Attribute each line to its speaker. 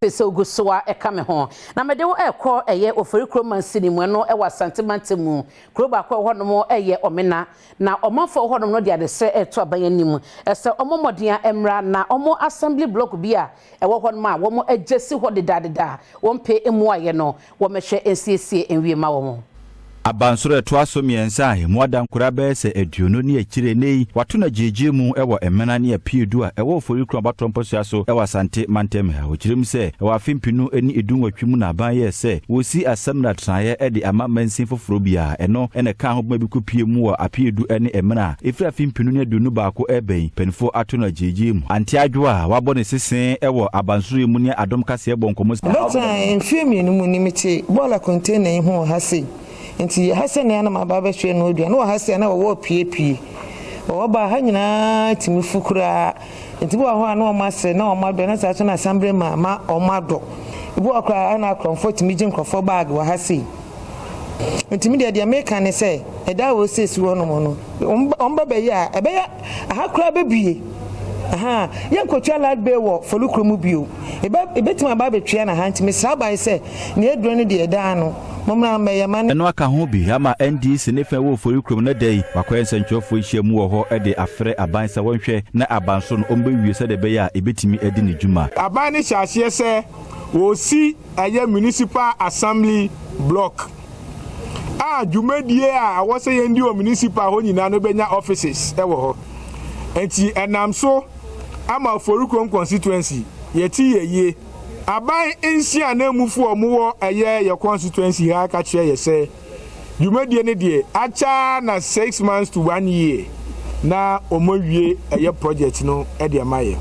Speaker 1: so gusua e kame ho na mede wo ekọ eye ofori kroman sinimu no e wa Asante mu kroba kwa ho no eye omena na omafo ho no de adese eto abayanim ese omomoden emra na omo assembly block bia e wo ho no ma wo mo agesi ho dedadeda wo mpe emu aye no wo mehwe nsiesie enwie ma wo mo
Speaker 2: Abansoro eto asomiensa muadan kurabe se aduono ne akire nei wato na jeje mu ewo Emena-Appaiadu a ewo ofori kro abatomposia so ewo Asante mantem ha okirim se ewo afimpinu eni edunwatwimu na aban ye se wosi asamna traye e de ama mansin foforo bia eno ene ka ho bi kopie mu wo Appaiadu ene Emena efira afimpinu ne adunu baako eben penfo ato na jeje mu anti adwo a wabo ne sesen ewo abansoro mu ne Adom kase bonkomo
Speaker 3: mfimi mu nimiti bola container ho hase nti hase ne ana mababa hwe no odua no hase na wo piepie wo ba ha nyina timi fukura nti bo ho ana o mase na o mado na sa to na assembly ma o mado bo akra na comfort mi jin krofo bag wa hase nti mi de America ne se eda wo sesi wo no mo no omba be ya ebe ya aha kra bebie aha yen kotwa lad be wo folukro mu bio ebe tima ba betwe na ha ntimi sa ba se ne eduro ne de eda no momna meyamane
Speaker 2: eno aka ho bi ama NDC ne fa wo ofori krom na dai wakwense ntwofo ihyiamu wo ho e de afre abansa wonhwe na abanso no ombe wie se de be ya ebetimi edi ne djuma
Speaker 4: aban ne hyahye se wo si aye municipal assembly block dwumadie a wo se yendi o municipal ho nyina no benya offices e wo ho enti enam so ama ofori krom constituency yeti yeye aban ensia na emufu omuwo eye ye constituency ha ka kire ye se dwumadie ne de acha na 6 months to 1 year na omowie eye project no e de amaye